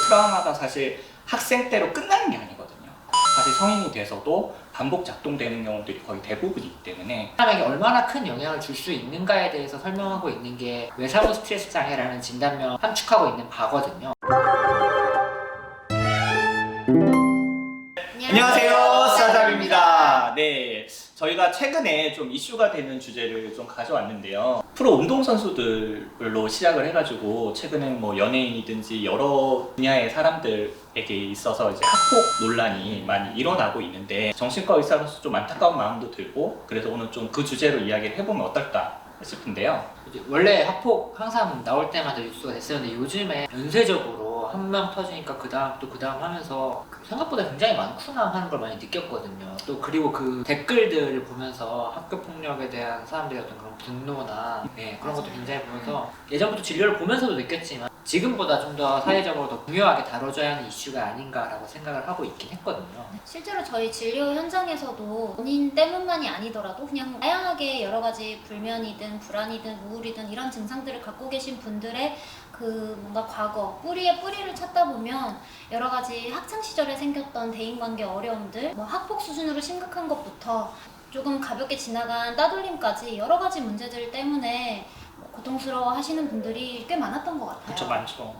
트라우마가 사실 학생 때로 끝나는 게 아니거든요. 사실 성인이 돼서도 반복 작동되는 경우들이 거의 대부분이기 때문에 사람에게 얼마나 큰 영향을 줄 수 있는가에 대해서 설명하고 있는 게 외사후 스트레스 장애라는 진단명 함축하고 있는 바거든요. 안녕하세요, 스타잡입니다. 네, 저희가 최근에 좀 이슈가 되는 주제를 좀 가져왔는데요. 프로 운동선수들로 시작을 해가지고 최근에 뭐 연예인이든지 여러 분야의 사람들에게 있어서 이제 학폭 논란이 많이 일어나고 있는데 정신과 의사로서 좀 안타까운 마음도 들고 그래서 오늘 좀 그 주제로 이야기를 해보면 어떨까 싶은데요. 원래 학폭 항상 나올 때마다 뉴스가 됐었는데 요즘에 연쇄적으로 한 명 터지니까 그 다음 또 그 다음 하면서 생각보다 굉장히 많구나 하는 걸 많이 느꼈거든요. 또 그리고 그 댓글들을 보면서 학교 폭력에 대한 사람들의 어떤 그런 분노나 그런 것도 굉장히 보면서 예전부터 진료를 보면서도 느꼈지만 지금보다 좀 더 사회적으로 더 중요하게 다뤄져야 하는 이슈가 아닌가라고 생각을 하고 있긴 했거든요. 실제로 저희 진료 현장에서도 본인 때문만이 아니더라도 그냥 다양하게 여러 가지 불면이든 불안이든 우울이든 이런 증상들을 갖고 계신 분들의 그 뭔가 과거 뿌리의 뿌리를 찾다 보면 여러 가지 학창 시절에 생겼던 대인관계 어려움들, 뭐 학폭 수준으로 심각한 것부터 조금 가볍게 지나간 따돌림까지 여러 가지 문제들 때문에 고통스러워 하시는 분들이 꽤 많았던 것 같아요. 그렇죠, 많죠.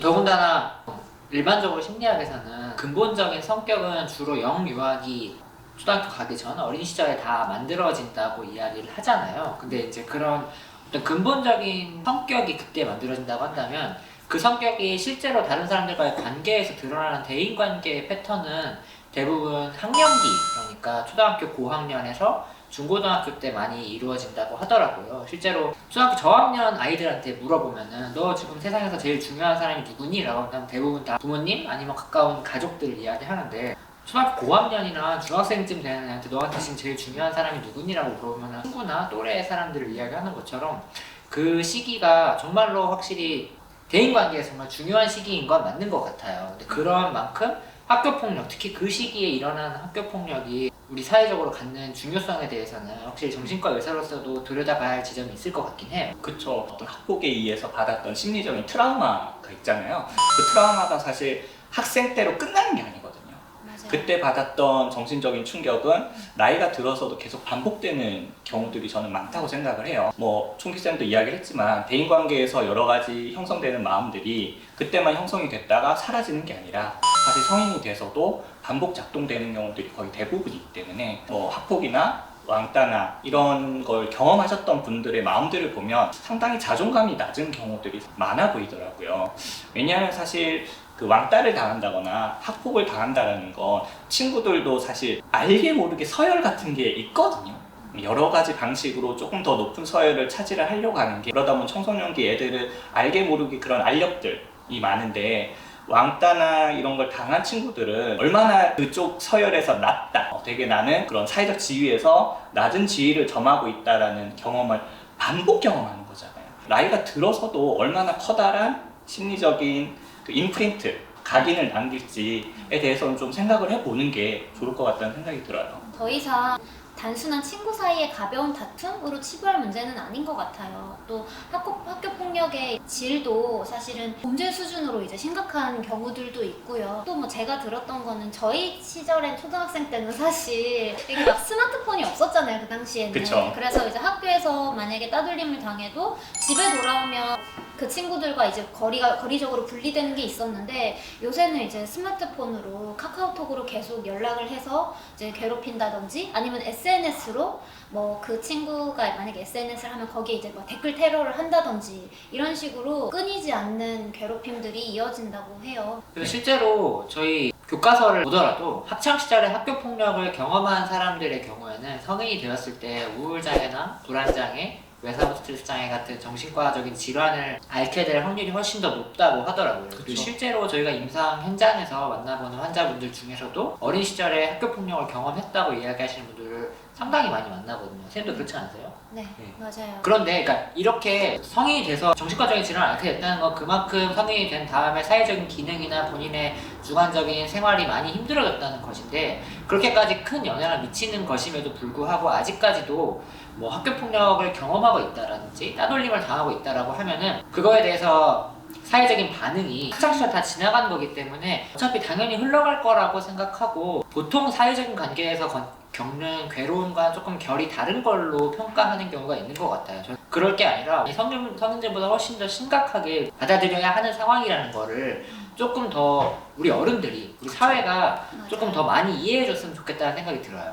더군다나 일반적으로 심리학에서는 근본적인 성격은 주로 영유아기 초등학교 가기 전 어린 시절에 다 만들어진다고 이야기를 하잖아요. 근데 이제 그런 어떤 근본적인 성격이 그때 만들어진다고 한다면 그 성격이 실제로 다른 사람들과의 관계에서 드러나는 대인관계의 패턴은 대부분 학년기, 그러니까 초등학교 고학년에서 중고등학교 때 많이 이루어진다고 하더라고요. 실제로 초등학교 저학년 아이들한테 물어보면은 너 지금 세상에서 제일 중요한 사람이 누구니? 라고 하면 대부분 다 부모님 아니면 가까운 가족들을 이야기하는데 초등학교 고학년이나 중학생쯤 되는 애한테 너한테 지금 제일 중요한 사람이 누구니라고 물어보면 친구나 또래의 사람들을 이야기하는 것처럼 그 시기가 정말로 확실히 대인관계에 정말 중요한 시기인 건 맞는 것 같아요. 근데 그런 만큼 학교폭력, 특히 그 시기에 일어나는 학교폭력이 우리 사회적으로 갖는 중요성에 대해서는 확실히 정신과 의사로서도 들여다봐야 할 지점이 있을 것 같긴 해요. 그쵸. 어떤 학폭에 의해서 받았던 심리적인 트라우마가 있잖아요. 그 트라우마가 사실 학생 때로 끝나는 게 아니거든요. 맞아요. 그때 받았던 정신적인 충격은 나이가 들어서도 계속 반복되는 경우들이 저는 많다고 생각을 해요. 뭐 총기쌤도 이야기를 했지만 대인관계에서 여러 가지 형성되는 마음들이 그때만 형성이 됐다가 사라지는 게 아니라 사실 성인이 돼서도 반복 작동되는 경우들이 거의 대부분이기 때문에 뭐 학폭이나 왕따나 이런 걸 경험하셨던 분들의 마음들을 보면 상당히 자존감이 낮은 경우들이 많아 보이더라고요. 왜냐하면 사실 그 왕따를 당한다거나 학폭을 당한다는 건 친구들도 사실 알게 모르게 서열 같은 게 있거든요. 여러 가지 방식으로 조금 더 높은 서열을 차지를 하려고 하는 게 그러다 보면 청소년기 애들은 알게 모르게 그런 알력들이 많은데 왕따나 이런 걸 당한 친구들은 얼마나 그쪽 서열에서 낮다 되게 나는 그런 사회적 지위에서 낮은 지위를 점하고 있다라는 경험을 반복 경험하는 거잖아요. 나이가 들어서도 얼마나 커다란 심리적인 그 임프린트, 각인을 남길지에 대해서는 좀 생각을 해보는 게 좋을 것 같다는 생각이 들어요. 더 이상 단순한 친구 사이의 가벼운 다툼으로 치부할 문제는 아닌 것 같아요. 또 학교 폭력의 질도 사실은 범죄 수준으로 이제 심각한 경우들도 있고요. 또 뭐 제가 들었던 거는 저희 시절엔 초등학생 때는 사실 이게 막 스마트폰이 없었잖아요, 그 당시에는. 그쵸. 그래서 이제 학교에서 만약에 따돌림을 당해도 집에 돌아오면 그 친구들과 이제 거리적으로 분리되는 게 있었는데 요새는 이제 스마트폰으로 카카오톡으로 계속 연락을 해서 이제 괴롭힌다든지 아니면 SNS로 뭐 그 친구가 만약에 SNS를 하면 거기에 이제 뭐 댓글 테러를 한다든지 이런 식으로 끊이지 않는 괴롭힘들이 이어진다고 해요. 그래서 실제로 저희 교과서를 보더라도 학창시절에 학교폭력을 경험한 사람들의 경우에는 성인이 되었을 때 우울장애나 불안장애, 외사후 스트레스 장애 같은 정신과적인 질환을 앓게 될 확률이 훨씬 더 높다고 하더라고요. 그리고 실제로 저희가 임상 현장에서 만나보는 환자분들 중에서도 어린 시절에 학교폭력을 경험했다고 이야기하시는 분들을 상당히 많이 만나거든요. 선생님도 그렇지 않으세요? 네, 맞아요. 그런데 그러니까 이렇게 성인이 돼서 정신과적인 질환을 앓게 됐다는 건 그만큼 성인이 된 다음에 사회적인 기능이나 본인의 주관적인 생활이 많이 힘들어졌다는 것인데 그렇게까지 큰 영향을 미치는 것임에도 불구하고 아직까지도 뭐 학교폭력을 경험하고 있다라든지 따돌림을 당하고 있다라고 하면은 그거에 대해서 사회적인 반응이 학창 시절 다 지나간 거기 때문에 어차피 당연히 흘러갈 거라고 생각하고 보통 사회적인 관계에서 겪는 괴로움과 조금 결이 다른 걸로 평가하는 경우가 있는 것 같아요. 저는 그럴 게 아니라 성인들보다 훨씬 더 심각하게 받아들여야 하는 상황이라는 거를 조금 더 우리 어른들이, 우리 사회가 조금 더 많이 이해해줬으면 좋겠다는 생각이 들어요.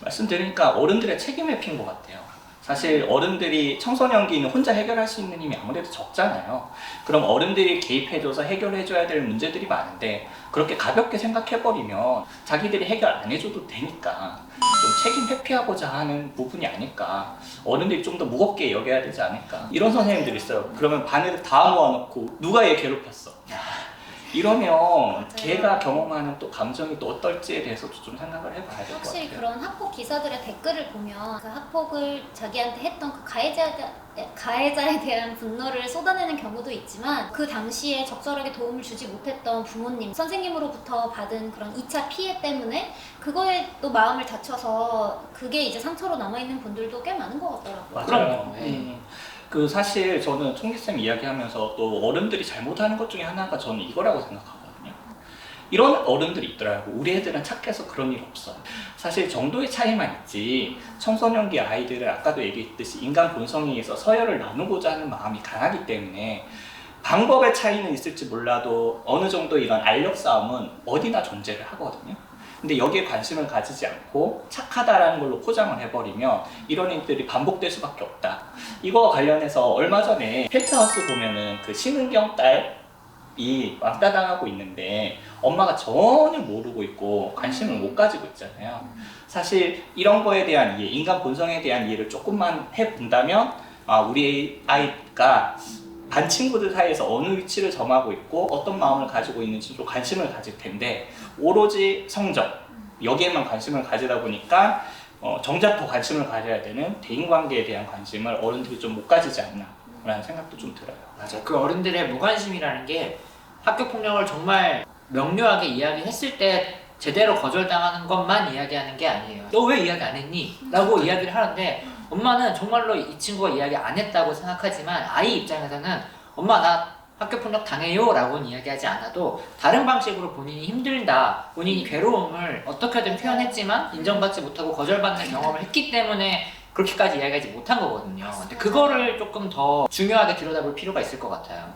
말씀드리니까 어른들의 책임을 핀 것 같아요. 사실 어른들이 청소년기는 혼자 해결할 수 있는 힘이 아무래도 적잖아요. 그럼 어른들이 개입해줘서 해결해줘야 될 문제들이 많은데 그렇게 가볍게 생각해버리면 자기들이 해결 안 해줘도 되니까 좀 책임 회피하고자 하는 부분이 아닐까. 어른들이 좀 더 무겁게 여겨야 되지 않을까. 이런 선생님들이 있어요. 그러면 반을 다 모아놓고 누가 얘 괴롭혔어. 이러면 걔가 경험하는 또 감정이 또 어떨지에 대해서도 좀 생각을 해봐야 될 것 같아요. 확실히 그런 학폭 기사들의 댓글을 보면 그 학폭을 자기한테 했던 그 가해자에 대한 분노를 쏟아내는 경우도 있지만 그 당시에 적절하게 도움을 주지 못했던 부모님, 선생님으로부터 받은 그런 2차 피해 때문에 그거에 또 마음을 다쳐서 그게 이제 상처로 남아있는 분들도 꽤 많은 것 같더라고요. 맞아요. 그럼요. 그 사실 저는 총기쌤 이야기하면서 또 어른들이 잘못하는 것 중에 하나가 저는 이거라고 생각하거든요. 이런 어른들이 있더라고. 우리 애들은 착해서 그런 일 없어. 사실 정도의 차이만 있지 청소년기 아이들은 아까도 얘기했듯이 인간 본성에 의해서 서열을 나누고자 하는 마음이 강하기 때문에 방법의 차이는 있을지 몰라도 어느 정도 이런 알력 싸움은 어디나 존재를 하거든요. 근데 여기에 관심을 가지지 않고 착하다라는 걸로 포장을 해버리면 이런 일들이 반복될 수밖에 없다. 이거와 관련해서 얼마 전에 펜트하우스 보면은 그 신은경 딸이 왕따당하고 있는데 엄마가 전혀 모르고 있고 관심을 못 가지고 있잖아요. 사실 이런 거에 대한 이해, 인간 본성에 대한 이해를 조금만 해본다면 우리 아이가 반 친구들 사이에서 어느 위치를 점하고 있고 어떤 마음을 가지고 있는지 좀 관심을 가질 텐데 오로지 성적 여기에만 관심을 가지다 보니까 정작 더 관심을 가져야 되는 대인관계에 대한 관심을 어른들이 좀 못 가지지 않나 라는 생각도 좀 들어요. 맞아요. 그 어른들의 무관심이라는 게 학교폭력을 정말 명료하게 이야기했을 때 제대로 거절당하는 것만 이야기하는 게 아니에요. 너 왜 이야기 안 했니? 라고 이야기를 하는데 엄마는 정말로 이 친구가 이야기 안 했다고 생각하지만 아이 입장에서는 엄마 나 학교폭력 당해요 라고는 이야기하지 않아도 다른 방식으로 본인이 힘들다, 본인이 괴로움을 어떻게든 표현했지만 인정받지 못하고 거절받는 경험을 했기 때문에 그렇게까지 이야기하지 못한 거거든요. 근데 그거를 조금 더 중요하게 들여다볼 필요가 있을 것 같아요.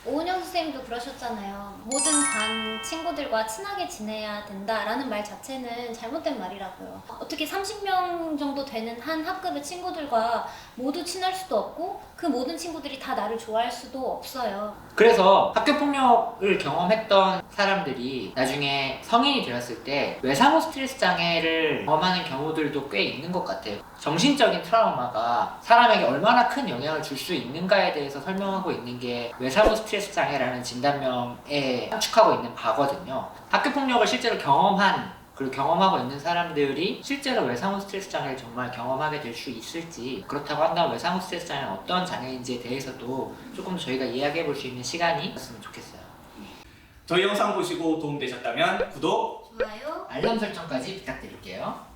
오은영 선생님도 그러셨잖아요. 모든 반 친구들과 친하게 지내야 된다라는 말 자체는 잘못된 말이라고요. 어떻게 30명 정도 되는 한 학급의 친구들과 모두 친할 수도 없고 그 모든 친구들이 다 나를 좋아할 수도 없어요. 그래서 학교폭력을 경험했던 사람들이 나중에 성인이 되었을 때 외상후 스트레스 장애를 경험하는 경우들도 꽤 있는 것 같아요. 정신적인 트라우마가 사람에게 얼마나 큰 영향을 줄 수 있는가에 대해서 설명하고 있는 게 외상후 스트레스 장애라는 진단명에 함축하고 있는 바거든요. 학교폭력을 실제로 그리고 경험하고 있는 사람들이 실제로 외상후 스트레스 장애를 정말 경험하게 될 수 있을지, 그렇다고 한다면 외상후 스트레스 장애는 어떤 장애인지에 대해서도 조금 더 저희가 이야기해 볼 수 있는 시간이 있었으면 좋겠어요. 저희 영상 보시고 도움되셨다면 구독, 좋아요. 알람 설정까지 부탁드릴게요.